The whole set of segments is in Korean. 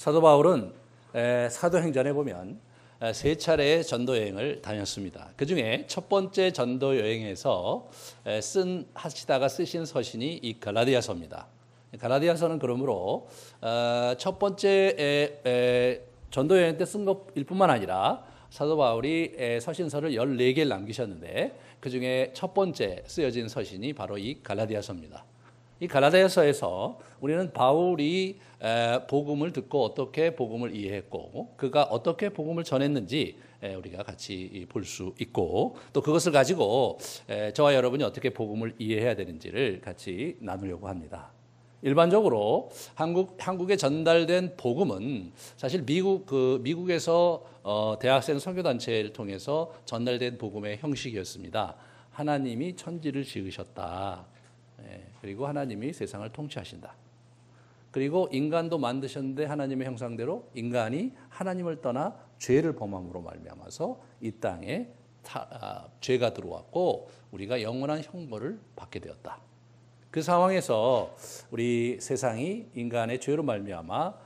사도 바울은 사도행전에 보면 세 차례의 전도 여행을 다녔습니다. 그 중에 첫 번째 전도 여행에서 하시다가 쓰신 서신이 이 갈라디아서입니다. 갈라디아서는 그러므로 첫 번째 전도 여행 때 쓴 것일 뿐만 아니라 사도 바울이 서신서를 14개를 남기셨는데 그 중에 첫 번째 쓰여진 서신이 바로 이 갈라디아서입니다. 이 갈라디아서에서 우리는 바울이 복음을 듣고 어떻게 복음을 이해했고 그가 어떻게 복음을 전했는지 우리가 같이 볼 수 있고 또 그것을 가지고 저와 여러분이 어떻게 복음을 이해해야 되는지를 같이 나누려고 합니다. 일반적으로 한국에 전달된 복음은 사실 미국에서 대학생 선교단체를 통해서 전달된 복음의 형식이었습니다. 하나님이 천지를 지으셨다. 그리고 하나님이 세상을 통치하신다. 그리고 인간도 만드셨는데 하나님의 형상대로 인간이 하나님을 떠나 죄를 범함으로 말미암아서 이 땅에 죄가 들어왔고 우리가 영원한 형벌을 받게 되었다. 그 상황에서 우리 세상이 인간의 죄로 말미암아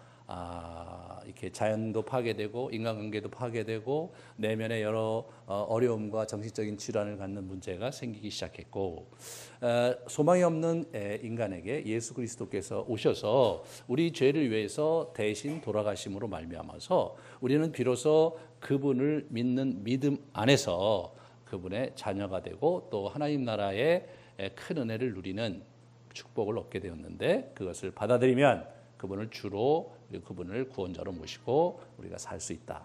이렇게 자연도 파괴되고 인간관계도 파괴되고 내면에 여러 어려움과 정신적인 질환을 갖는 문제가 생기기 시작했고 소망이 없는 인간에게 예수 그리스도께서 오셔서 우리 죄를 위해서 대신 돌아가심으로 말미암아서 우리는 비로소 그분을 믿는 믿음 안에서 그분의 자녀가 되고 또 하나님 나라의 큰 은혜를 누리는 축복을 얻게 되었는데 그것을 받아들이면 그분을 주로 그리고 그분을 구원자로 모시고 우리가 살 수 있다.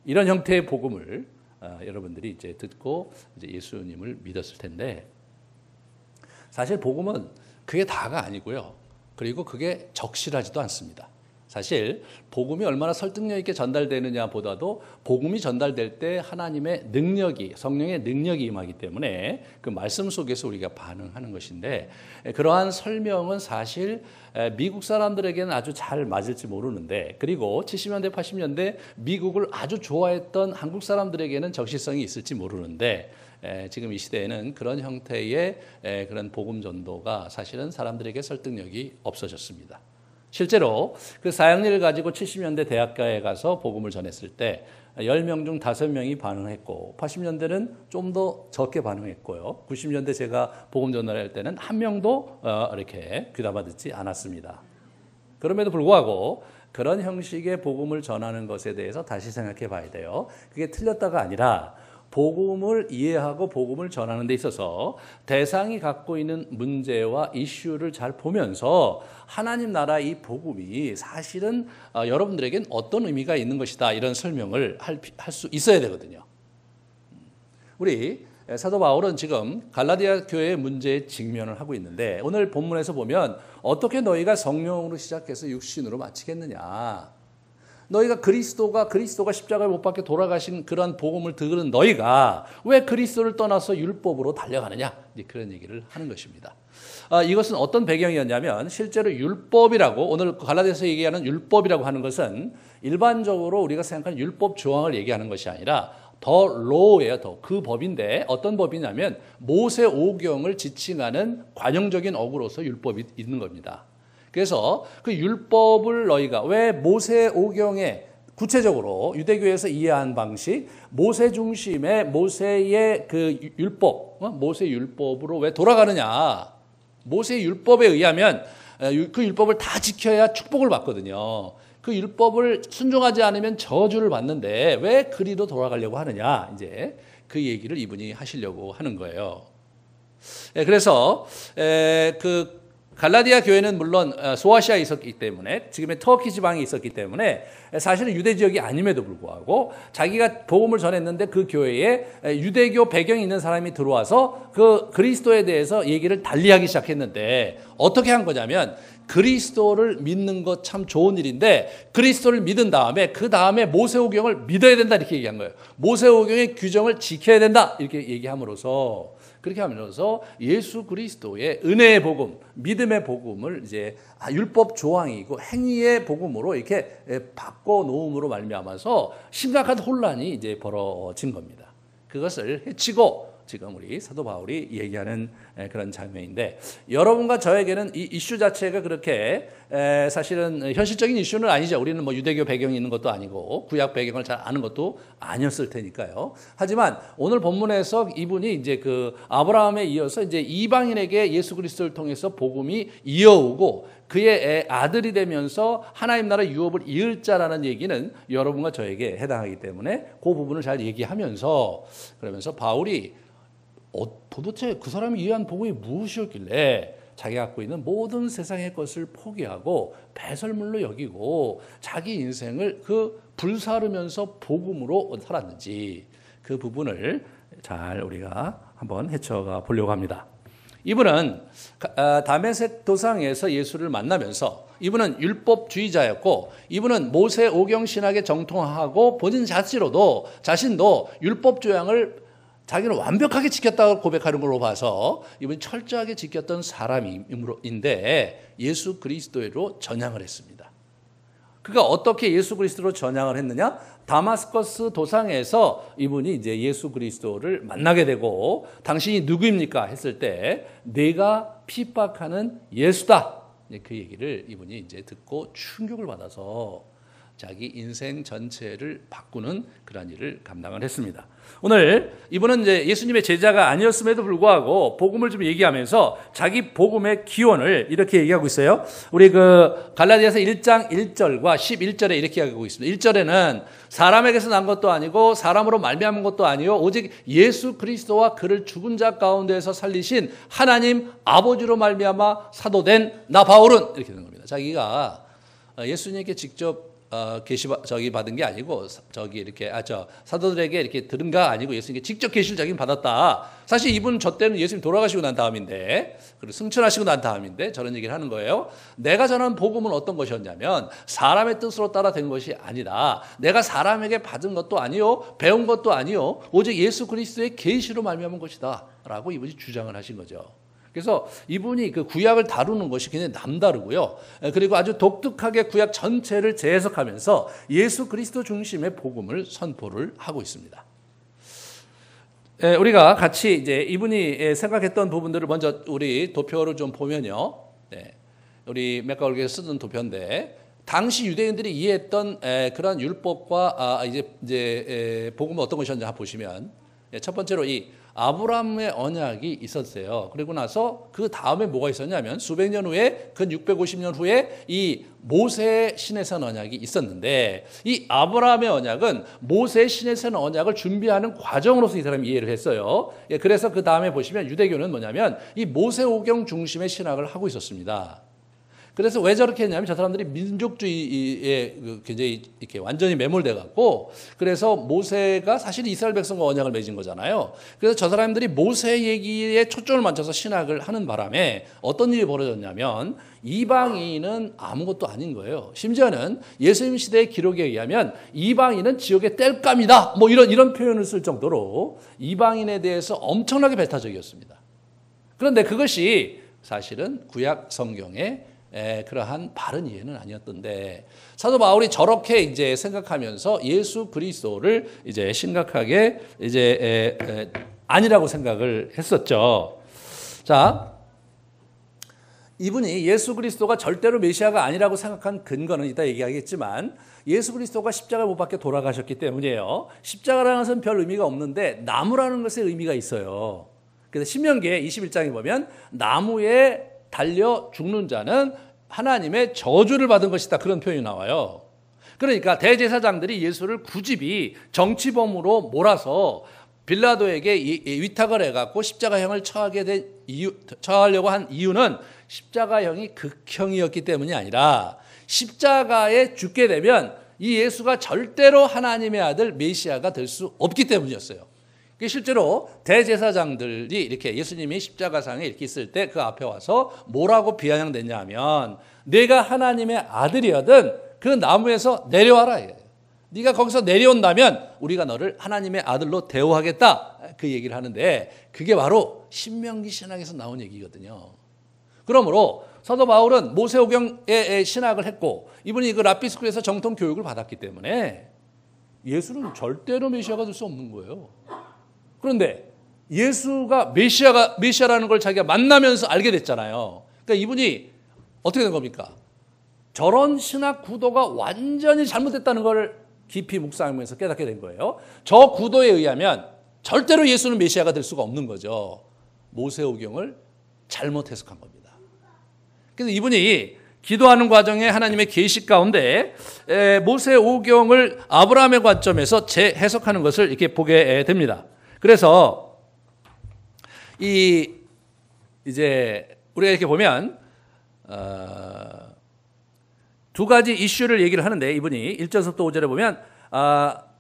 이런 형태의 복음을 여러분들이 이제 듣고 이제 예수님을 믿었을 텐데 사실 복음은 그게 다가 아니고요. 그리고 그게 적실하지도 않습니다. 사실 복음이 얼마나 설득력 있게 전달되느냐 보다도 복음이 전달될 때 하나님의 능력이 성령의 능력이 임하기 때문에 그 말씀 속에서 우리가 반응하는 것인데 그러한 설명은 사실 미국 사람들에게는 아주 잘 맞을지 모르는데 그리고 70년대 80년대 미국을 아주 좋아했던 한국 사람들에게는 적실성이 있을지 모르는데 지금 이 시대에는 그런 형태의 그런 복음 전도가 사실은 사람들에게 설득력이 없어졌습니다. 실제로 그 사역리를 가지고 70년대 대학가에 가서 복음을 전했을 때 10명 중 5명이 반응했고 80년대는 좀 더 적게 반응했고요. 90년대 제가 복음 전달할 때는 한 명도 이렇게 귀담아 듣지 않았습니다. 그럼에도 불구하고 그런 형식의 복음을 전하는 것에 대해서 다시 생각해 봐야 돼요. 그게 틀렸다가 아니라 복음을 이해하고 복음을 전하는 데 있어서 대상이 갖고 있는 문제와 이슈를 잘 보면서 하나님 나라 이 복음이 사실은 여러분들에겐 어떤 의미가 있는 것이다 이런 설명을 할 수 있어야 되거든요. 우리 사도 바울은 지금 갈라디아 교회의 문제에 직면을 하고 있는데 오늘 본문에서 보면 어떻게 너희가 성령으로 시작해서 육신으로 마치겠느냐. 너희가 그리스도가 십자가에 못 박혀 돌아가신 그런 복음을 들은 너희가 왜 그리스도를 떠나서 율법으로 달려가느냐 그런 얘기를 하는 것입니다. 이것은 어떤 배경이었냐면 실제로 율법이라고 오늘 갈라디아서 얘기하는 율법이라고 하는 것은 일반적으로 우리가 생각하는 율법 조항을 얘기하는 것이 아니라 더 로우예요. 더 그 법인데 어떤 법이냐면 모세 오경을 지칭하는 관용적인 어구로서 율법이 있는 겁니다. 그래서 그 율법을 너희가 왜 모세 오경에 구체적으로 유대교에서 이해한 방식 모세 중심의 모세의 그 율법 모세 율법으로 왜 돌아가느냐. 모세 율법에 의하면 그 율법을 다 지켜야 축복을 받거든요. 그 율법을 순종하지 않으면 저주를 받는데 왜 그리로 돌아가려고 하느냐. 이제 그 얘기를 이분이 하시려고 하는 거예요. 그래서 그 갈라디아 교회는 물론 소아시아에 있었기 때문에 지금의 터키 지방에 있었기 때문에 사실은 유대 지역이 아님에도 불구하고 자기가 복음을 전했는데 그 교회에 유대교 배경이 있는 사람이 들어와서 그 그리스도에 대해서 얘기를 달리하기 시작했는데 어떻게 한 거냐면 그리스도를 믿는 것 참 좋은 일인데 그리스도를 믿은 다음에 그 다음에 모세오경을 믿어야 된다 이렇게 얘기한 거예요. 모세오경의 규정을 지켜야 된다 이렇게 얘기함으로써 그렇게 하면서 예수 그리스도의 은혜의 복음, 믿음의 복음을 이제 율법 조항이고 행위의 복음으로 이렇게 바꿔 놓음으로 말미암아서 심각한 혼란이 이제 벌어진 겁니다. 그것을 해치고 지금 우리 사도 바울이 얘기하는 그런 장면인데 여러분과 저에게는 이 이슈 자체가 그렇게 사실은 현실적인 이슈는 아니죠. 우리는 뭐 유대교 배경이 있는 것도 아니고 구약 배경을 잘 아는 것도 아니었을 테니까요. 하지만 오늘 본문에서 이분이 이제 그 아브라함에 이어서 이제 이방인에게 예수 그리스도를 통해서 복음이 이어오고 그의 아들이 되면서 하나님 나라 유업을 이을 자라는 얘기는 여러분과 저에게 해당하기 때문에 그 부분을 잘 얘기하면서 그러면서 바울이 도대체 그 사람이 이해한 복음이 무엇이었길래 자기가 갖고 있는 모든 세상의 것을 포기하고 배설물로 여기고 자기 인생을 그 불사르면서 복음으로 살았는지 그 부분을 잘 우리가 한번 헤쳐가 보려고 합니다. 이분은 다메섹 도상에서 예수를 만나면서 이분은 율법주의자였고 이분은 모세 오경 신학에 정통하고 본인 자신도 율법 조항을 자기는 완벽하게 지켰다고 고백하는 걸로 봐서 이분이 철저하게 지켰던 사람인데 예수 그리스도로 전향을 했습니다. 그가 어떻게 예수 그리스도로 전향을 했느냐? 다마스커스 도상에서 이분이 이제 예수 그리스도를 만나게 되고 당신이 누구입니까? 했을 때 내가 핍박하는 예수다. 그 얘기를 이분이 이제 듣고 충격을 받아서 자기 인생 전체를 바꾸는 그런 일을 감당을 했습니다. 오늘 이분은 이제 예수님의 제자가 아니었음에도 불구하고 복음을 좀 얘기하면서 자기 복음의 기원을 이렇게 얘기하고 있어요. 우리 그 갈라디아서 1장 1절과 11절에 이렇게 얘기하고 있습니다. 1절에는 사람에게서 난 것도 아니고 사람으로 말미암은 것도 아니요 오직 예수 그리스도와 그를 죽은 자 가운데에서 살리신 하나님 아버지로 말미암아 사도된 나 바울은 이렇게 되는 겁니다. 자기가 예수님께 직접 받은 게 아니고 이렇게 사도들에게 이렇게 들은가 아니고 예수님께 직접 계시를 자기는 받았다. 사실 이분 저 때는 예수님 돌아가시고 난 다음인데 그리고 승천하시고 난 다음인데 저런 얘기를 하는 거예요. 내가 전한 복음은 어떤 것이었냐면 사람의 뜻으로 따라 된 것이 아니다. 내가 사람에게 받은 것도 아니요 배운 것도 아니요 오직 예수 그리스도의 계시로 말미암은 것이다라고 이분이 주장을 하신 거죠. 그래서 이분이 그 구약을 다루는 것이 굉장히 남다르고요. 그리고 아주 독특하게 구약 전체를 재해석하면서 예수 그리스도 중심의 복음을 선포를 하고 있습니다. 우리가 같이 이제 이분이 생각했던 부분들을 먼저 우리 도표를 좀 보면요. 우리 맥가울교에서 쓰던 도표인데 당시 유대인들이 이해했던 그런 율법과 이제 복음은 어떤 것이었는지 한번 보시면 첫 번째로 이 아브라함의 언약이 있었어요. 그리고 나서 그 다음에 뭐가 있었냐면 수백 년 후에 근 650년 후에 이 모세의 시내산 언약이 있었는데 이 아브라함의 언약은 모세의 시내산 언약을 준비하는 과정으로서 이 사람이 이해를 했어요. 그래서 그 다음에 보시면 유대교는 뭐냐면 이 모세오경 중심의 신학을 하고 있었습니다. 그래서 왜 저렇게 했냐면 저 사람들이 민족주의에 굉장히 이렇게 완전히 매몰돼 갖고 그래서 모세가 사실 이스라엘 백성과 언약을 맺은 거잖아요. 그래서 저 사람들이 모세 얘기에 초점을 맞춰서 신학을 하는 바람에 어떤 일이 벌어졌냐면 이방인은 아무것도 아닌 거예요. 심지어는 예수님 시대의 기록에 의하면 이방인은 지옥의 땔감이다. 뭐 이런 표현을 쓸 정도로 이방인에 대해서 엄청나게 배타적이었습니다. 그런데 그것이 사실은 구약 성경의 그러한 바른 이해는 아니었던데 사도 바울이 저렇게 이제 생각하면서 예수 그리스도를 이제 심각하게 이제 아니라고 생각을 했었죠. 자, 이분이 예수 그리스도가 절대로 메시아가 아니라고 생각한 근거는 이따 얘기하겠지만 예수 그리스도가 십자가 못 박혀 돌아가셨기 때문이에요. 십자가라는 것은 별 의미가 없는데 나무라는 것에 의미가 있어요. 그래서 신명기에 21장에 보면 나무에 달려 죽는 자는 하나님의 저주를 받은 것이다. 그런 표현이 나와요. 그러니까 대제사장들이 예수를 굳이 정치범으로 몰아서 빌라도에게 위탁을 해갖고 십자가형을 처하려고 한 이유는 십자가형이 극형이었기 때문이 아니라 십자가에 죽게 되면 이 예수가 절대로 하나님의 아들 메시아가 될 수 없기 때문이었어요. 실제로 대제사장들이 이렇게 예수님이 십자가상에 이렇게 있을 때 그 앞에 와서 뭐라고 비아냥댔냐 하면 내가 하나님의 아들이거든 그 나무에서 내려와라. 네가 거기서 내려온다면 우리가 너를 하나님의 아들로 대우하겠다. 그 얘기를 하는데 그게 바로 신명기 신학에서 나온 얘기거든요. 그러므로 사도 바울은 모세오경의 신학을 했고 이분이 그 라피스쿨에서 정통 교육을 받았기 때문에 예수는 절대로 메시아가 될 수 없는 거예요. 그런데 예수가 메시아라는 걸 자기가 만나면서 알게 됐잖아요. 그러니까 이분이 어떻게 된 겁니까? 저런 신학 구도가 완전히 잘못됐다는 걸 깊이 묵상하면서 깨닫게 된 거예요. 저 구도에 의하면 절대로 예수는 메시아가 될 수가 없는 거죠. 모세오경을 잘못 해석한 겁니다. 그래서 이분이 기도하는 과정에 하나님의 계시 가운데 모세오경을 아브라함의 관점에서 재해석하는 것을 이렇게 보게 됩니다. 그래서 이제 우리가 이렇게 보면 두 가지 이슈를 얘기를 하는데, 이분이 1절부터 5절에 보면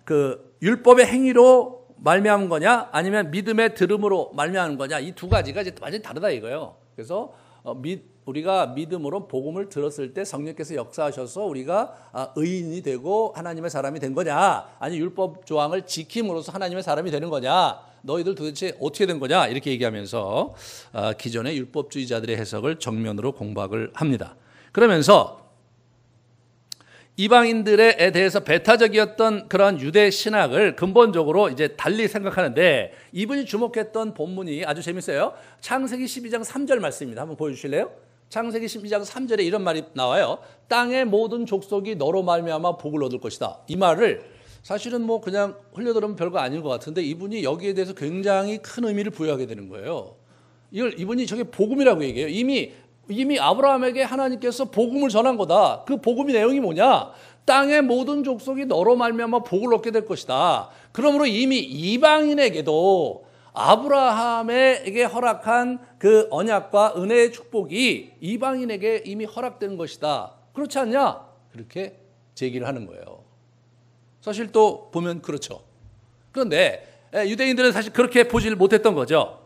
그 율법의 행위로 말미암은 거냐 아니면 믿음의 들음으로 말미암은 거냐, 이 두 가지가 이제 완전히 다르다 이거예요. 그래서 우리가 믿음으로 복음을 들었을 때 성령께서 역사하셔서 우리가 의인이 되고 하나님의 사람이 된 거냐, 아니 율법 조항을 지킴으로써 하나님의 사람이 되는 거냐, 너희들 도대체 어떻게 된 거냐, 이렇게 얘기하면서 기존의 율법주의자들의 해석을 정면으로 공박을 합니다. 그러면서 이방인들에 대해서 배타적이었던 그런 유대 신학을 근본적으로 이제 달리 생각하는데, 이분이 주목했던 본문이 아주 재밌어요. 창세기 12장 3절 말씀입니다. 한번 보여주실래요? 창세기 12장 3절에 이런 말이 나와요. 땅의 모든 족속이 너로 말미암아 복을 얻을 것이다. 이 말을 사실은 뭐 그냥 흘려들으면 별거 아닌 것 같은데, 이분이 여기에 대해서 굉장히 큰 의미를 부여하게 되는 거예요. 이분이 저게 복음이라고 얘기해요. 이미 아브라함에게 하나님께서 복음을 전한 거다. 그 복음의 내용이 뭐냐? 땅의 모든 족속이 너로 말미암아 복을 얻게 될 것이다. 그러므로 이미 이방인에게도 아브라함에게 허락한 그 언약과 은혜의 축복이 이방인에게 이미 허락된 것이다. 그렇지 않냐? 그렇게 제기를 하는 거예요. 사실 또 보면 그렇죠. 그런데 유대인들은 사실 그렇게 보질 못했던 거죠.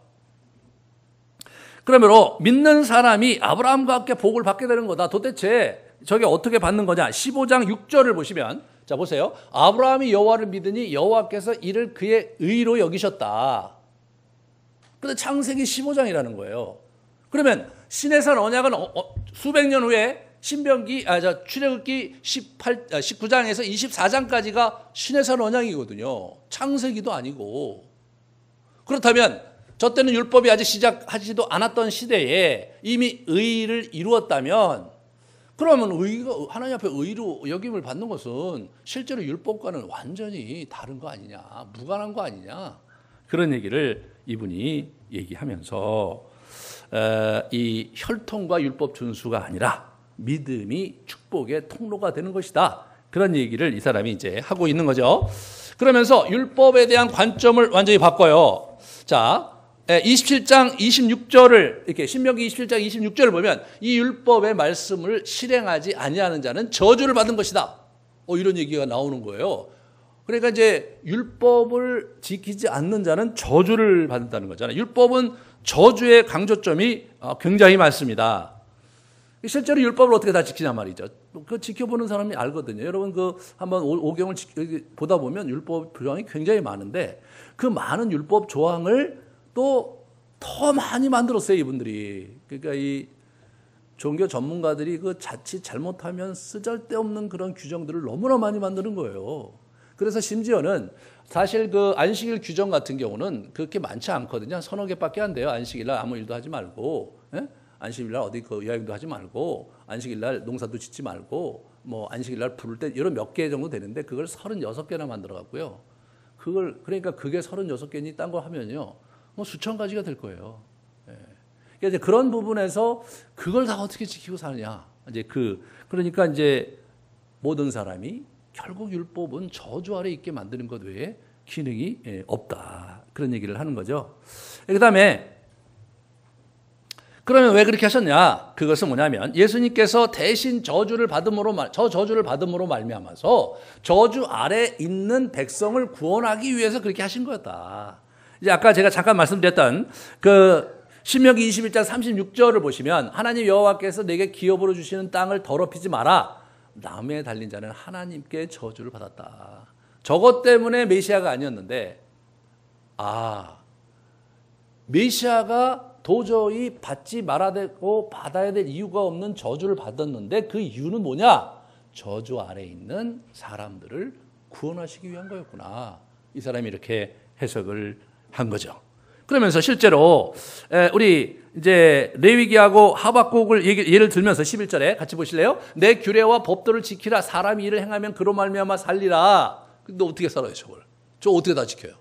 그러므로 믿는 사람이 아브라함과 함께 복을 받게 되는 거다. 도대체 저게 어떻게 받는 거냐? 15장 6절을 보시면, 자 보세요. 아브라함이 여호와를 믿으니 여호와께서 이를 그의 의로 여기셨다. 근데 창세기 15장이라는 거예요. 그러면 시내산 언약은 수백 년 후에 출애굽기 19장에서 24장까지가 시내산 언약이거든요. 창세기도 아니고. 그렇다면 저 때는 율법이 아직 시작하지도 않았던 시대에 이미 의를 이루었다면, 그러면 하나님 앞에 의로 여김을 받는 것은 실제로 율법과는 완전히 다른 거 아니냐, 무관한 거 아니냐, 그런 얘기를 이분이 얘기하면서 이 혈통과 율법 준수가 아니라 믿음이 축복의 통로가 되는 것이다, 그런 얘기를 이 사람이 이제 하고 있는 거죠. 그러면서 율법에 대한 관점을 완전히 바꿔요. 자, 27장 26절을 이렇게 신명기 27장 26절을 보면 이 율법의 말씀을 실행하지 아니하는 자는 저주를 받은 것이다. 이런 얘기가 나오는 거예요. 그러니까 이제 율법을 지키지 않는 자는 저주를 받는다는 거잖아요. 율법은 저주의 강조점이 굉장히 많습니다. 실제로 율법을 어떻게 다 지키냐 말이죠. 그 지켜보는 사람이 알거든요. 여러분 한번 오경을 보다 보면 율법 조항이 굉장히 많은데, 그 많은 율법 조항을 또 더 많이 만들었어요, 이분들이. 그러니까 이 종교 전문가들이 그 자칫 잘못하면 쓰잘데없는 그런 규정들을 너무나 많이 만드는 거예요. 그래서 심지어는 사실 그 안식일 규정 같은 경우는 그렇게 많지 않거든요. 서너 개밖에 안 돼요. 안식일날 아무 일도 하지 말고, 안식일날 어디 여행도 하지 말고, 안식일날 농사도 짓지 말고, 뭐 안식일날 부를 때 이런 몇 개 정도 되는데, 그걸 36개나 만들어 갖고요. 그러니까 그게 36개니 딴 거 하면요, 뭐 수천 가지가 될 거예요. 그러니까 이제 그런 부분에서 그걸 다 어떻게 지키고 사느냐. 그러니까 이제 모든 사람이 결국 율법은 저주 아래 있게 만드는 것 외에 기능이 없다. 그런 얘기를 하는 거죠. 그 다음에 그러면 왜 그렇게 하셨냐? 그것은 뭐냐면 예수님께서 대신 저주를 받음으로 말미암아서 저주 아래 있는 백성을 구원하기 위해서 그렇게 하신 거였다. 이제 아까 제가 잠깐 말씀드렸던 그 신명기 21장 36절을 보시면, 하나님 여호와께서 내게 기업으로 주시는 땅을 더럽히지 마라. 나무에 달린 자는 하나님께 저주를 받았다. 저것 때문에 메시아가 아니었는데, 메시아가 도저히 받지 말아야 되고 받아야 될 이유가 없는 저주를 받았는데, 그 이유는 뭐냐? 저주 아래 있는 사람들을 구원하시기 위한 거였구나. 이 사람이 이렇게 해석을 한 거죠. 그러면서 실제로 우리 이제 레위기하고 하박국을 예를 들면서 11절에 같이 보실래요? 내 규례와 법도를 지키라. 사람이 이를 행하면 그로 말미암아 살리라. 근데 어떻게 살아요, 저걸? 저 어떻게 다 지켜요?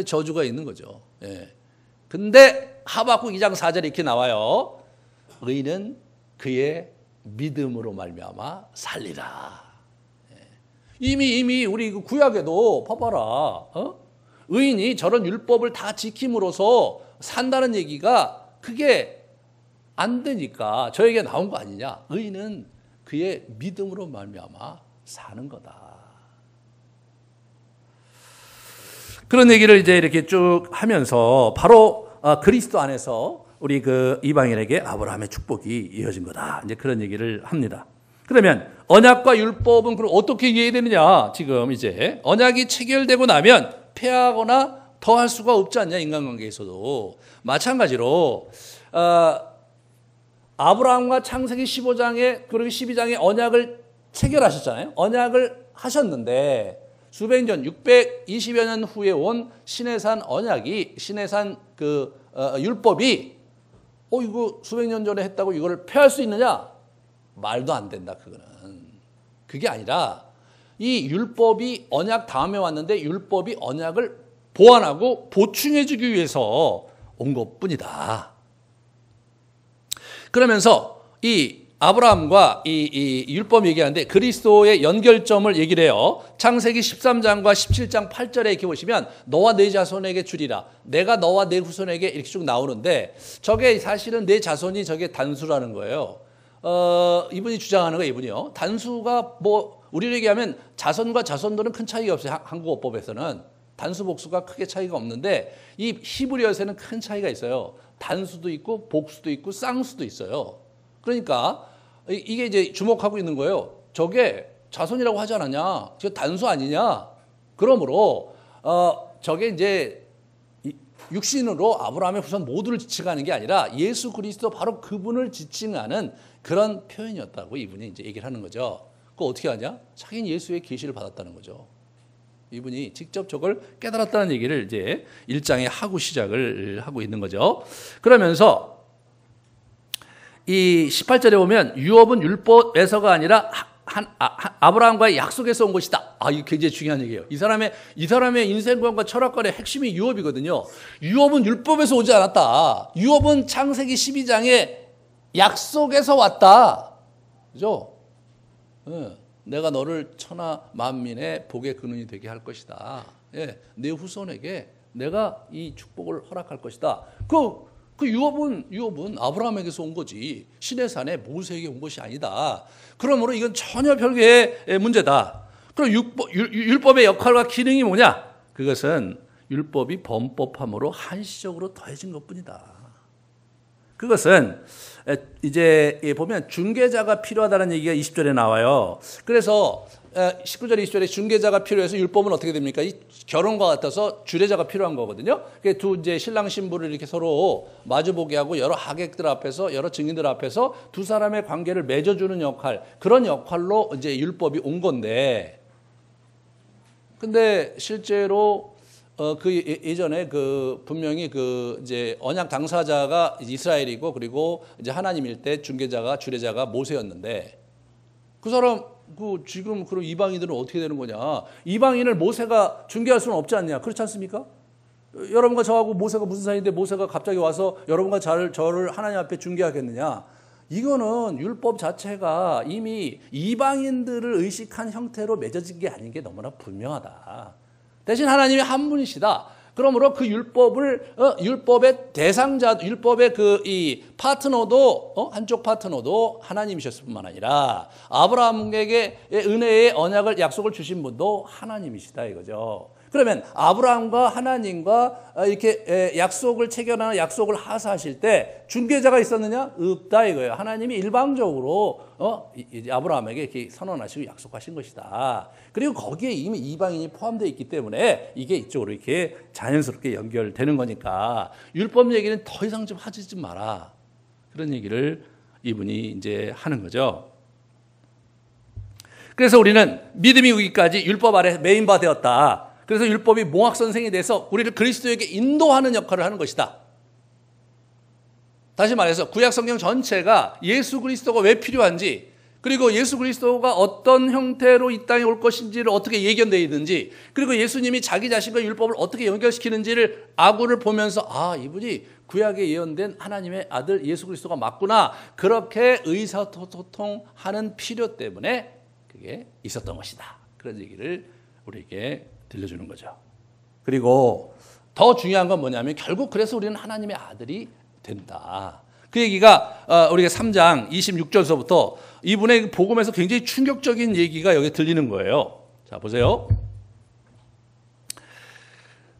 저주가 있는 거죠. 예. 근데 하박국 2장 4절에 이렇게 나와요. 의인은 그의 믿음으로 말미암아 살리라. 예. 이미 우리 구약에도 봐봐라. 의인이 저런 율법을 다 지킴으로써 산다는 얘기가 그게 안 되니까 저에게 나온 거 아니냐. 의인은 그의 믿음으로 말미암아 사는 거다. 그런 얘기를 이제 이렇게 쭉 하면서 바로 그리스도 안에서 우리 그 이방인에게 아브라함의 축복이 이어진 거다. 이제 그런 얘기를 합니다. 그러면 언약과 율법은 그럼 어떻게 이해되느냐? 지금 이제 언약이 체결되고 나면 폐하거나 더할 수가 없지 않냐? 인간관계에서도 마찬가지로 아브라함과 창세기 15장에 그리고 12장에 언약을 체결하셨잖아요. 언약을 하셨는데 수백 년, 620여 년 후에 온 시내산 언약이, 시내산 율법이, 이거 수백 년 전에 했다고 이거를 폐할 수 있느냐? 말도 안 된다, 그거는. 그게 아니라, 이 율법이 언약 다음에 왔는데, 율법이 언약을 보완하고 보충해주기 위해서 온 것 뿐이다. 그러면서, 이 아브라함과 이 율법 얘기하는데 그리스도의 연결점을 얘기를 해요. 창세기 13장과 17장 8절에 이렇게 보시면 너와 네 자손에게 주리라. 내가 너와 네 후손에게 이렇게 쭉 나오는데 저게 사실은 네 자손이 저게 단수라는 거예요. 이분이 주장하는 거예요, 이분이요. 단수가 우리로 얘기하면 자손과 자손들은 큰 차이가 없어요. 한국어법에서는. 단수 복수가 크게 차이가 없는데 이 히브리어에서는 큰 차이가 있어요. 단수도 있고 복수도 있고 쌍수도 있어요. 그러니까 이게 이제 주목하고 있는 거예요. 저게 자손이라고 하지 않았냐? 저 단수 아니냐? 그러므로 저게 이제 육신으로 아브라함의 후손 모두를 지칭하는 게 아니라 예수 그리스도 바로 그분을 지칭하는 그런 표현이었다고 이분이 이제 얘기를 하는 거죠. 그거 어떻게 하냐? 자기는 예수의 계시를 받았다는 거죠. 이분이 직접 저걸 깨달았다는 얘기를 이제 1장에 하고 시작을 하고 있는 거죠. 그러면서 이 18절에 보면 유업은 율법에서가 아니라 아브라함과의 약속에서 온 것이다. 이게 굉장히 중요한 얘기예요. 이 사람의 인생관과 철학관의 핵심이 유업이거든요. 유업은 율법에서 오지 않았다. 유업은 창세기 12장에 약속에서 왔다. 그죠? 내가 너를 천하 만민의 복의 근원이 되게 할 것이다. 내 후손에게 내가 이 축복을 허락할 것이다. 그 유업은 아브라함에게서 온 거지 시내산에 모세에게 온 것이 아니다. 그러므로 이건 전혀 별개의 문제다. 그럼 율법의 역할과 기능이 뭐냐? 그것은 율법이 범법함으로 한시적으로 더해진 것뿐이다. 그것은 이제 보면 중개자가 필요하다는 얘기가 20절에 나와요. 그래서 19절, 20절에 중개자가 필요해서 율법은 어떻게 됩니까? 이 결혼과 같아서 주례자가 필요한 거거든요. 두 이제 신랑 신부를 이렇게 서로 마주보게 하고 여러 하객들 앞에서 여러 증인들 앞에서 두 사람의 관계를 맺어주는 역할, 그런 역할로 이제 율법이 온 건데, 근데 실제로 예전에 분명히 이제 언약 당사자가 이스라엘이고 그리고 이제 하나님일 때 중개자가 주례자가 모세였는데 그 사람 지금 그럼 이방인들은 어떻게 되는 거냐? 이방인을 모세가 중개할 수는 없지 않냐? 그렇지 않습니까? 여러분과 저하고 모세가 무슨 사이인데 모세가 갑자기 와서 여러분과 저를 하나님 앞에 중개하겠느냐? 이거는 율법 자체가 이미 이방인들을 의식한 형태로 맺어진 게 아닌 게 너무나 분명하다. 대신 하나님이 한 분이시다. 그러므로 그 율법의 대상자, 율법의 이 파트너도, 한쪽 파트너도 하나님이셨을 뿐만 아니라 아브라함에게 은혜의 언약을, 약속을 주신 분도 하나님이시다 이거죠. 그러면 아브라함과 하나님과 이렇게 약속을 체결하는 약속을 하사하실 때 중개자가 있었느냐? 없다 이거예요. 하나님이 일방적으로 아브라함에게 이렇게 선언하시고 약속하신 것이다. 그리고 거기에 이미 이방인이 포함되어 있기 때문에 이게 이쪽으로 이렇게 자연스럽게 연결되는 거니까 율법 얘기는 더 이상 좀 하지 좀 마라. 그런 얘기를 이분이 이제 하는 거죠. 그래서 우리는 믿음이 오기까지 율법 아래 메인바 되었다. 그래서 율법이 몽학선생이 돼서 우리를 그리스도에게 인도하는 역할을 하는 것이다. 다시 말해서 구약 성경 전체가 예수 그리스도가 왜 필요한지, 그리고 예수 그리스도가 어떤 형태로 이 땅에 올 것인지를 어떻게 예견되어 있는지, 그리고 예수님이 자기 자신과 율법을 어떻게 연결시키는지를 아구를 보면서 아, 이분이 구약에 예언된 하나님의 아들 예수 그리스도가 맞구나, 그렇게 의사소통하는 필요 때문에 그게 있었던 것이다. 그런 얘기를 우리에게 들려주는 거죠. 그리고 더 중요한 건 뭐냐면 결국 그래서 우리는 하나님의 아들이 된다. 그 얘기가 우리가 3장 26절서부터 이분의 복음에서 굉장히 충격적인 얘기가 여기 들리는 거예요. 자, 보세요.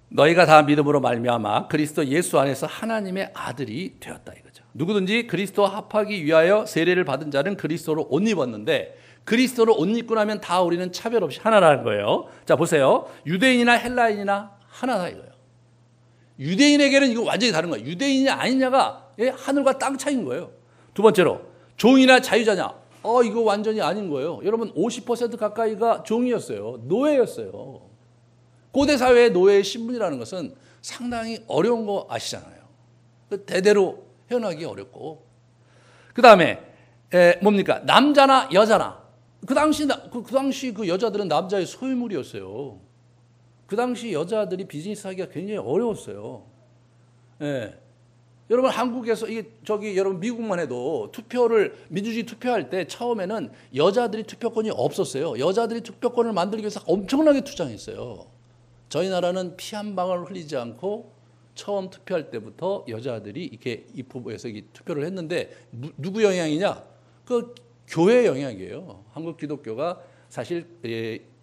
너희가 다 믿음으로 말미암아 그리스도 예수 안에서 하나님의 아들이 되었다 이거죠. 누구든지 그리스도와 합하기 위하여 세례를 받은 자는 그리스도로 옷 입었는데, 그리스도로 옷 입고 나면 다 우리는 차별 없이 하나라는 거예요. 자, 보세요. 유대인이나 헬라인이나 하나다 이거예요. 유대인에게는 이거 완전히 다른 거예요. 유대인이 아니냐가 하늘과 땅 차이인 거예요. 두 번째로 종이나 자유자냐, 이거 완전히 아닌 거예요. 여러분 50% 가까이가 종이었어요. 노예였어요. 고대 사회의 노예의 신분이라는 것은 상당히 어려운 거 아시잖아요. 대대로 헤어나기 어렵고, 그 다음에 뭡니까? 남자나 여자나, 그 당시 그 여자들은 남자의 소유물이었어요. 그 당시 여자들이 비즈니스 하기가 굉장히 어려웠어요. 예. 여러분 한국에서 여러분 미국만 해도 민주주의 투표할 때 처음에는 여자들이 투표권이 없었어요. 여자들이 투표권을 만들기 위해서 엄청나게 투쟁했어요. 저희 나라는 피 한 방울 흘리지 않고 처음 투표할 때부터 여자들이 이렇게 입후보에서 투표를 했는데, 누구 영향이냐? 그 교회 영향이에요. 한국 기독교가 사실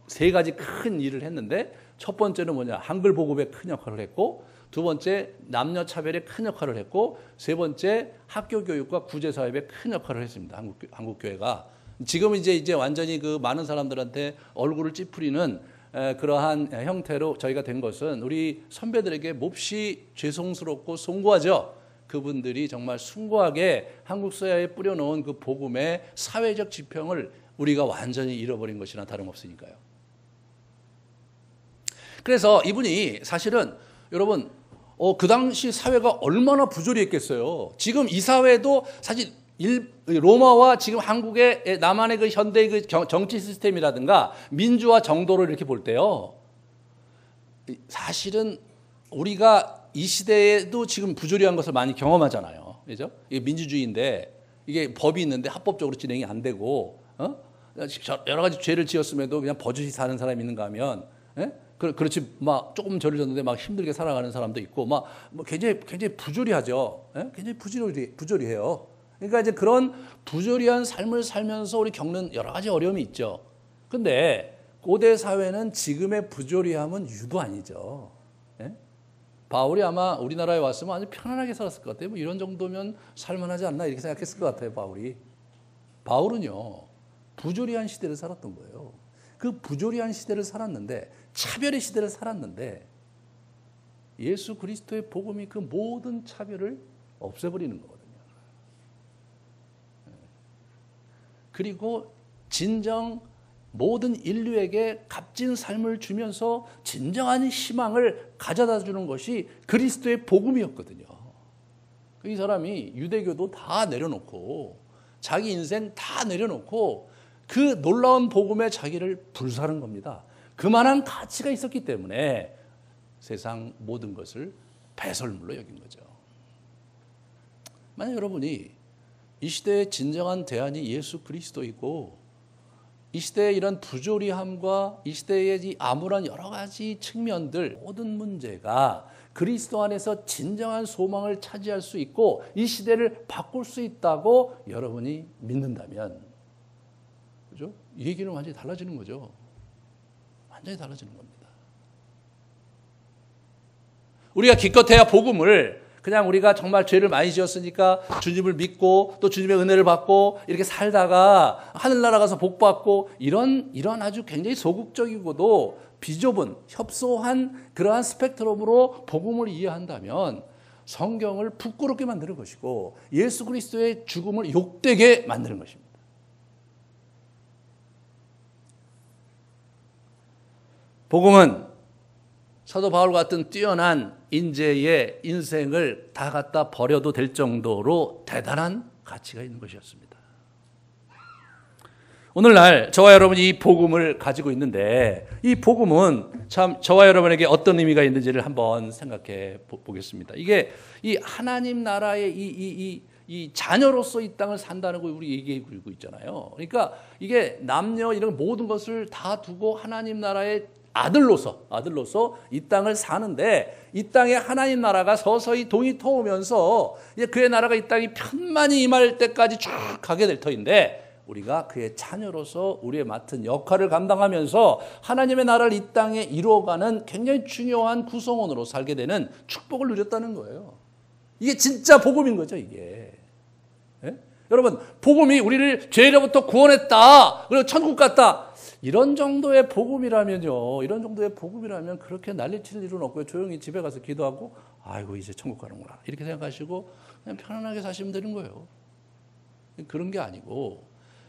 세 가지 큰 일을 했는데, 첫 번째는 뭐냐? 한글 보급에 큰 역할을 했고, 두 번째 남녀 차별에 큰 역할을 했고, 세 번째 학교 교육과 구제 사업에 큰 역할을 했습니다. 한국 교회가 지금 이제 완전히 그 많은 사람들한테 얼굴을 찌푸리는 그러한 형태로 저희가 된 것은 우리 선배들에게 몹시 죄송스럽고 송구하죠. 그분들이 정말 숭고하게 한국 사회에 뿌려놓은 그 복음의 사회적 지평을 우리가 완전히 잃어버린 것이나 다름없으니까요. 그래서 이분이 사실은 여러분 그 당시 사회가 얼마나 부조리했겠어요. 지금 이 사회도 사실 로마와 지금 한국의 남한의 그 현대의 그 정치 시스템이라든가 민주화 정도를 이렇게 볼 때요, 사실은 우리가 이 시대에도 지금 부조리한 것을 많이 경험하잖아요. 그죠? 이게 민주주의인데 이게 법이 있는데 합법적으로 진행이 안 되고, 여러 가지 죄를 지었음에도 그냥 버젓이 사는 사람이 있는가 하면, 그렇지 막 조금 죄를 졌는데 막 힘들게 살아가는 사람도 있고, 막 굉장히 부조리하죠. 굉장히 부조리해요. 그러니까 이제 그런 부조리한 삶을 살면서 우리 겪는 여러 가지 어려움이 있죠. 근데 고대 사회는 지금의 부조리함은 유도 아니죠. 바울이 아마 우리나라에 왔으면 아주 편안하게 살았을 것 같아요. 뭐 이런 정도면 살만하지 않나 이렇게 생각했을 것 같아요. 바울은요 부조리한 시대를 살았던 거예요. 그 부조리한 시대를 살았는데, 차별의 시대를 살았는데, 예수 그리스도의 복음이 그 모든 차별을 없애버리는 거거든요. 그리고 진정 모든 인류에게 값진 삶을 주면서 진정한 희망을 가져다 주는 것이 그리스도의 복음이었거든요. 이 사람이 유대교도 다 내려놓고 자기 인생 다 내려놓고 그 놀라운 복음에 자기를 불사른 겁니다. 그만한 가치가 있었기 때문에 세상 모든 것을 배설물로 여긴 거죠. 만약 여러분이 이 시대의 진정한 대안이 예수 그리스도이고, 이 시대의 이런 부조리함과 이 시대의 이 암울한 여러 가지 측면들, 모든 문제가 그리스도 안에서 진정한 소망을 차지할 수 있고 이 시대를 바꿀 수 있다고 여러분이 믿는다면, 그죠? 이 얘기는 완전히 달라지는 거죠. 완전히 달라지는 겁니다. 우리가 기껏해야 복음을 그냥 우리가 정말 죄를 많이 지었으니까 주님을 믿고 또 주님의 은혜를 받고 이렇게 살다가 하늘나라 가서 복 받고 이런 아주 굉장히 소극적이고도 비좁은 협소한 그러한 스펙트럼으로 복음을 이해한다면 성경을 부끄럽게 만드는 것이고 예수 그리스도의 죽음을 욕되게 만드는 것입니다. 복음은 사도 바울 같은 뛰어난 인재의 인생을 다 갖다 버려도 될 정도로 대단한 가치가 있는 것이었습니다. 오늘날 저와 여러분이 이 복음을 가지고 있는데 이 복음은 참 저와 여러분에게 어떤 의미가 있는지를 한번 생각해 보겠습니다. 이게 이 하나님 나라의 이 자녀로서 이 땅을 산다는 걸 우리 얘기하고 있잖아요. 그러니까 이게 남녀 이런 모든 것을 다 두고 하나님 나라의 아들로서 이 땅을 사는데 이 땅에 하나님 나라가 서서히 동이 터오면서 이제 그의 나라가 이 땅이 편만히 임할 때까지 쭉 가게 될 터인데 우리가 그의 자녀로서 우리의 맡은 역할을 감당하면서 하나님의 나라를 이 땅에 이루어가는 굉장히 중요한 구성원으로 살게 되는 축복을 누렸다는 거예요. 이게 진짜 복음인 거죠, 이게. 예? 여러분, 복음이 우리를 죄로부터 구원했다. 그리고 천국 갔다. 이런 정도의 복음이라면요. 이런 정도의 복음이라면 그렇게 난리칠 일은 없고요. 조용히 집에 가서 기도하고 아이고 이제 천국 가는구나. 이렇게 생각하시고 그냥 편안하게 사시면 되는 거예요. 그런 게 아니고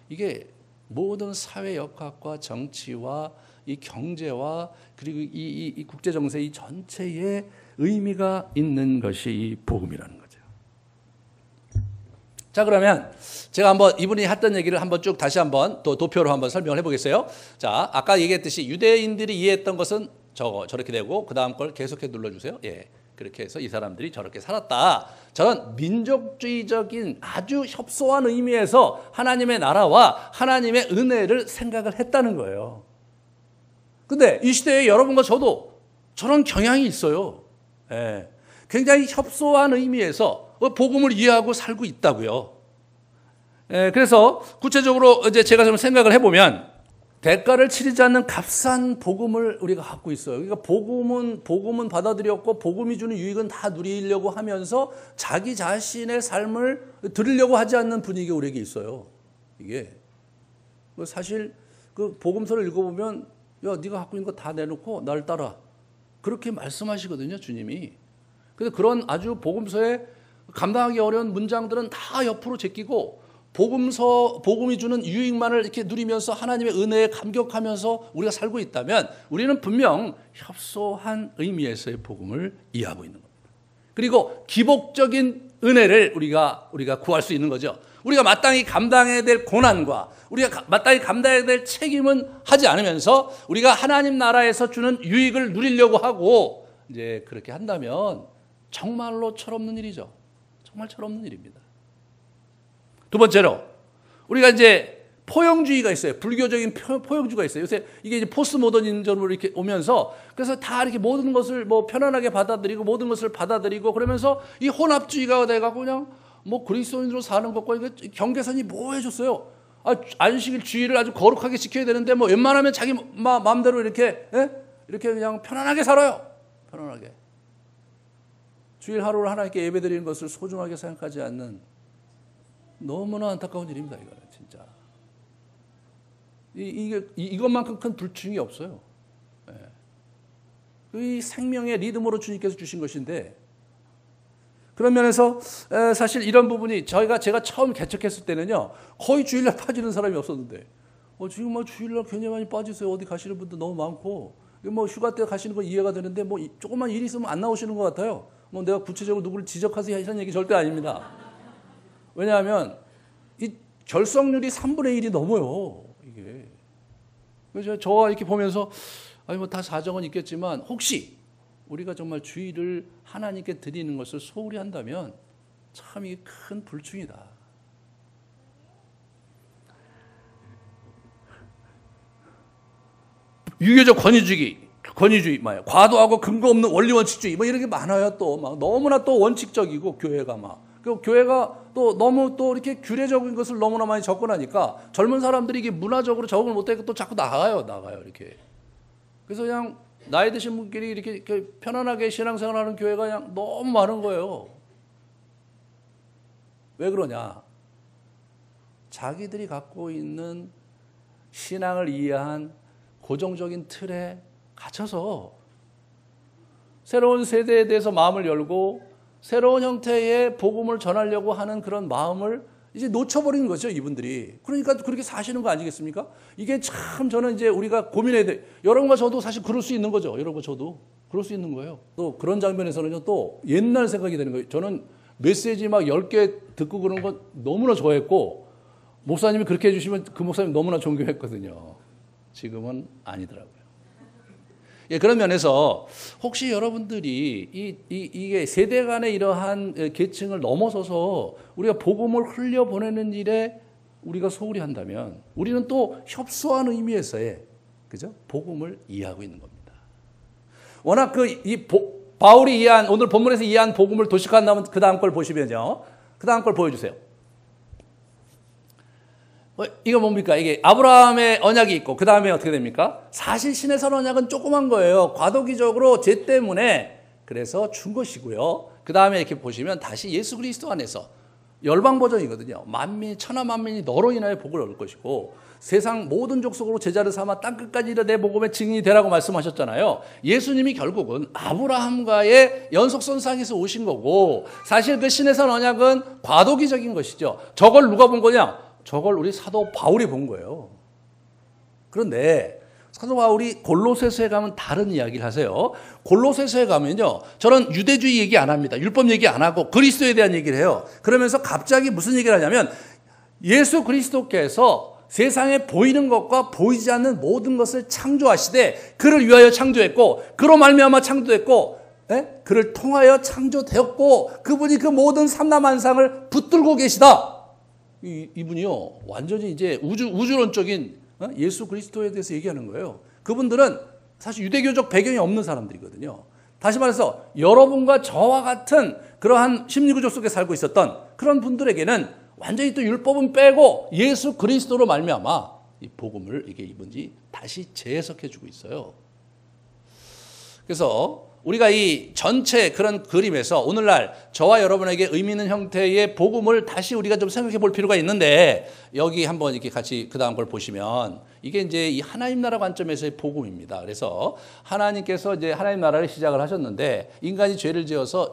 이게 모든 사회 역학과 정치와 이 경제와 그리고 이 국제 정세 이 전체에 의미가 있는 것이 이 복음이라는 거죠. 자, 그러면 제가 한번 이분이 했던 얘기를 한번 쭉 다시 한번 또 도표로 한번 설명을 해보겠어요. 자, 아까 얘기했듯이 유대인들이 이해했던 것은 저렇게 되고 그 다음 걸 계속해 눌러주세요. 예. 그렇게 해서 이 사람들이 저렇게 살았다. 저런 민족주의적인 아주 협소한 의미에서 하나님의 나라와 하나님의 은혜를 생각을 했다는 거예요. 근데 이 시대에 여러분과 저도 저런 경향이 있어요. 예. 굉장히 협소한 의미에서 복음을 이해하고 살고 있다고요. 예. 그래서 구체적으로 이제 제가 좀 생각을 해보면 대가를 치르지 않는 값싼 복음을 우리가 갖고 있어요. 그러니까 복음은 받아들였고 복음이 주는 유익은 다 누리려고 하면서 자기 자신의 삶을 드리려고 하지 않는 분위기가 우리에게 있어요. 이게 사실 그 복음서를 읽어보면 야, 네가 갖고 있는 거 다 내놓고 나를 따라 그렇게 말씀하시거든요, 주님이. 그래서 그런 아주 복음서에 감당하기 어려운 문장들은 다 옆으로 제끼고 복음이 주는 유익만을 이렇게 누리면서 하나님의 은혜에 감격하면서 우리가 살고 있다면 우리는 분명 협소한 의미에서의 복음을 이해하고 있는 겁니다. 그리고 기복적인 은혜를 우리가 구할 수 있는 거죠. 우리가 마땅히 감당해야 될 고난과 우리가 마땅히 감당해야 될 책임은 하지 않으면서 우리가 하나님 나라에서 주는 유익을 누리려고 하고 이제 그렇게 한다면 정말로 철없는 일이죠. 정말 철없는 일입니다. 두 번째로 우리가 이제 포용주의가 있어요. 불교적인 포용주의가 있어요. 요새 이게 이제 포스트 모더니즘으로 이렇게 오면서 그래서 다 이렇게 모든 것을 뭐 편안하게 받아들이고 모든 것을 받아들이고 그러면서 이 혼합주의가 돼가고 그냥 뭐 그리스도인으로 사는 것과 이게 경계선이 모호해졌어요. 안식일 주일을 아주 거룩하게 지켜야 되는데 뭐 웬만하면 자기 마음대로 이렇게 이렇게 그냥 편안하게 살아요. 편안하게. 주일 하루를 하나님께 예배드리는 것을 소중하게 생각하지 않는 너무나 안타까운 일입니다. 이거는 진짜. 이것만큼 큰 불충이 없어요. 이 생명의 리듬으로 주님께서 주신 것인데 그런 면에서 사실 이런 부분이 제가 처음 개척했을 때는요 거의 주일날 빠지는 사람이 없었는데 지금 뭐 주일날 굉장히 많이 빠지세요. 어디 가시는 분도 너무 많고 뭐 휴가 때 가시는 건 이해가 되는데 뭐 조금만 일이 있으면 안 나오시는 것 같아요. 뭐 내가 구체적으로 누구를 지적하세요 이런 얘기 절대 아닙니다. 왜냐하면 이 결석률이 3분의 1이 넘어요. 이게. 그래서 저와 이렇게 보면서 뭐 다 사정은 있겠지만 혹시 우리가 정말 주의를 하나님께 드리는 것을 소홀히 한다면 참 이게 큰 불충이다. 유교적 권위주의, 과도하고 근거 없는 원리 원칙주의, 뭐 이런 게 많아요. 또 막 너무나 또 원칙적이고 교회가 또 너무 또 이렇게 규례적인 것을 너무나 많이 접근하니까 젊은 사람들이 이게 문화적으로 적응을 못하니까 또 자꾸 나가요 이렇게. 그래서 그냥 나이 드신 분끼리 이렇게 편안하게 신앙생활하는 교회가 그냥 너무 많은 거예요. 왜 그러냐? 자기들이 갖고 있는 신앙을 이해한 고정적인 틀에 갇혀서 새로운 세대에 대해서 마음을 열고 새로운 형태의 복음을 전하려고 하는 그런 마음을 이제 놓쳐버린 거죠, 이분들이. 그러니까 그렇게 사시는 거 아니겠습니까? 이게 참 저는 이제 우리가 고민해야 돼. 여러분과 저도 사실 그럴 수 있는 거죠. 여러분과 저도. 그럴 수 있는 거예요. 또 그런 장면에서는요, 또 옛날 생각이 되는 거예요. 저는 메시지 막 10개 듣고 그런 거 너무나 좋아했고, 목사님이 그렇게 해주시면 그 목사님 너무나 존경했거든요. 지금은 아니더라고요. 예, 그런 면에서 혹시 여러분들이 이게 세대 간의 이러한 계층을 넘어서서 우리가 복음을 흘려보내는 일에 우리가 소홀히 한다면 우리는 또 협소한 의미에서의, 그죠? 복음을 이해하고 있는 겁니다. 워낙 바울이 이해한, 오늘 본문에서 이해한 복음을 도식한다면 그 다음 걸 보시면요. 그 다음 걸 보여주세요. 이거 뭡니까? 이게 아브라함의 언약이 있고 그 다음에 어떻게 됩니까? 사실 신의 선 언약은 조그만 거예요. 과도기적으로 죄 때문에 그래서 준 것이고요. 그 다음에 이렇게 보시면 다시 예수 그리스도 안에서 열방 버전이거든요. 만민 천하 만민이 너로 인하여 복을 얻을 것이고 세상 모든 족속으로 제자를 삼아 땅끝까지 이르 내 복음의 증인이 되라고 말씀하셨잖아요. 예수님이 결국은 아브라함과의 연속선상에서 오신 거고 사실 그 신의 선 언약은 과도기적인 것이죠. 저걸 누가 본 거냐? 저걸 우리 사도 바울이 본 거예요. 그런데 사도 바울이 골로새서에 가면 다른 이야기를 하세요. 골로새서에 가면요, 저는 유대주의 얘기 안 합니다. 율법 얘기 안 하고 그리스도에 대한 얘기를 해요. 그러면서 갑자기 무슨 얘기를 하냐면 예수 그리스도께서 세상에 보이는 것과 보이지 않는 모든 것을 창조하시되 그를 위하여 창조했고 그로 말미암아 창조했고 그를 통하여 창조되었고 그분이 그 모든 삼라만상을 붙들고 계시다. 이분이요, 완전히 이제 우주론적인 예수 그리스도에 대해서 얘기하는 거예요. 그분들은 사실 유대교적 배경이 없는 사람들이거든요. 다시 말해서 여러분과 저와 같은 그러한 심리구조 속에 살고 있었던 그런 분들에게는 완전히 또 율법은 빼고 예수 그리스도로 말미암아 이 복음을 이게 이분이 다시 재해석해 주고 있어요. 그래서 우리가 이 전체 그런 그림에서 오늘날 저와 여러분에게 의미 있는 형태의 복음을 다시 우리가 좀 생각해 볼 필요가 있는데 여기 한번 이렇게 같이 그 다음 걸 보시면 이게 이제 이 하나님 나라 관점에서의 복음입니다. 그래서 하나님께서 이제 하나님 나라를 시작을 하셨는데 인간이 죄를 지어서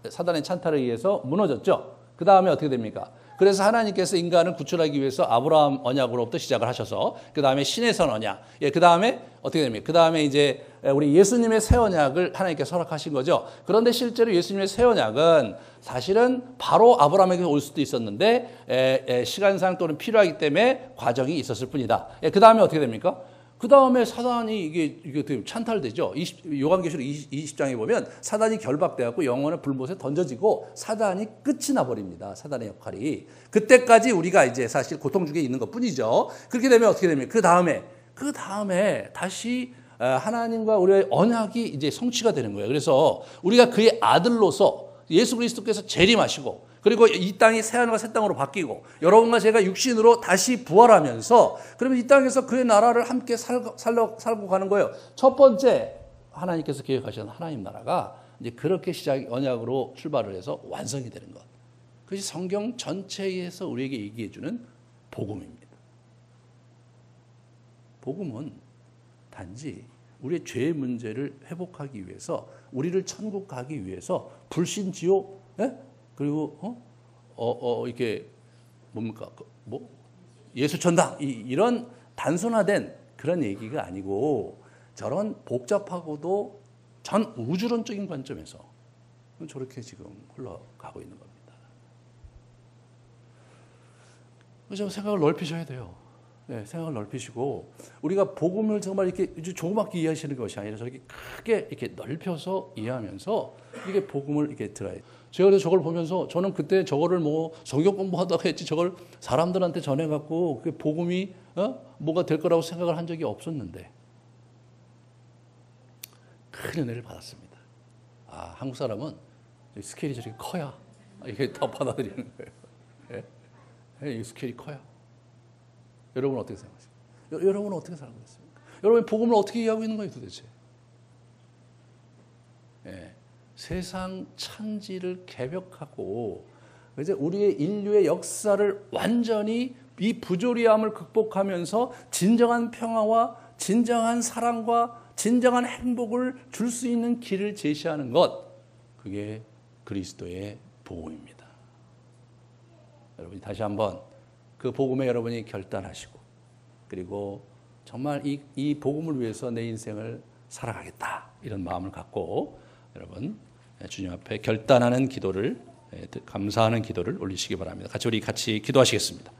사단의 찬탈에 의해서 무너졌죠. 그 다음에 어떻게 됩니까? 그래서 하나님께서 인간을 구출하기 위해서 아브라함 언약으로부터 시작을 하셔서 그 다음에 신의 선 언약, 그 다음에 어떻게 됩니까? 그 다음에 이제 우리 예수님의 새 언약을 하나님께서 허락하신 거죠. 그런데 실제로 예수님의 새 언약은 사실은 바로 아브라함에게 올 수도 있었는데 시간상 또는 필요하기 때문에 과정이 있었을 뿐이다. 그 다음에 어떻게 됩니까? 그 다음에 사단이 이게 찬탈되죠. 요한계시록 20장에 보면 사단이 결박되었고 영혼의 불못에 던져지고 사단이 끝이 나버립니다. 사단의 역할이. 그때까지 우리가 이제 사실 고통 중에 있는 것 뿐이죠. 그렇게 되면 어떻게 됩니까? 그 다음에 다시 하나님과 우리의 언약이 이제 성취가 되는 거예요. 그래서 우리가 그의 아들로서 예수 그리스도께서 재림하시고 그리고 이 땅이 새하늘과 새 땅으로 바뀌고 여러분과 제가 육신으로 다시 부활하면서 그러면 이 땅에서 그의 나라를 함께 살고 가는 거예요. 첫 번째 하나님께서 계획하신 하나님 나라가 이제 그렇게 언약으로 출발을 해서 완성이 되는 것. 그것이 성경 전체에서 우리에게 얘기해 주는 복음입니다. 복음은 단지 우리의 죄의 문제를 회복하기 위해서 우리를 천국 가기 위해서 불신 지옥 그리고 이렇게 뭡니까? 예수 천당 이런 단순화된 그런 얘기가 아니고 저런 복잡하고도 전 우주론적인 관점에서 저렇게 지금 흘러가고 있는 겁니다. 그래서 생각을 넓히셔야 돼요. 네, 생각을 넓히시고 우리가 복음을 정말 이렇게 조그맣게 이해하시는 것이 아니라 저렇게 크게 이렇게 넓혀서 이해하면서 이게 복음을 이렇게 들어야 돼요. 제가 그래서 저걸 보면서 저는 그때 저거를 성경 공부하다가 했지 저걸 사람들한테 전해갖고 그게 복음이 뭐가 될 거라고 생각을 한 적이 없었는데 큰 은혜를 받았습니다. 한국 사람은 스케일이 저렇게 커야 이게 더 받아들이는 거예요. 이 스케일이 커야. 여러분은 어떻게 생각하십니까? 여러분은 어떻게 살고 있습니까? 여러분 복음을 어떻게 이해하고 있는 거예요 도대체? 세상 천지를 개벽하고 이제 우리의 인류의 역사를 완전히 이 부조리함을 극복하면서 진정한 평화와 진정한 사랑과 진정한 행복을 줄 수 있는 길을 제시하는 것, 그게 그리스도의 복음입니다. 여러분이 다시 한번 그 복음에 여러분이 결단하시고 그리고 정말 이 복음을 위해서 내 인생을 살아가겠다 이런 마음을 갖고 여러분 주님 앞에 결단하는 기도를 감사하는 기도를 올리시기 바랍니다. 우리 같이 기도하시겠습니다.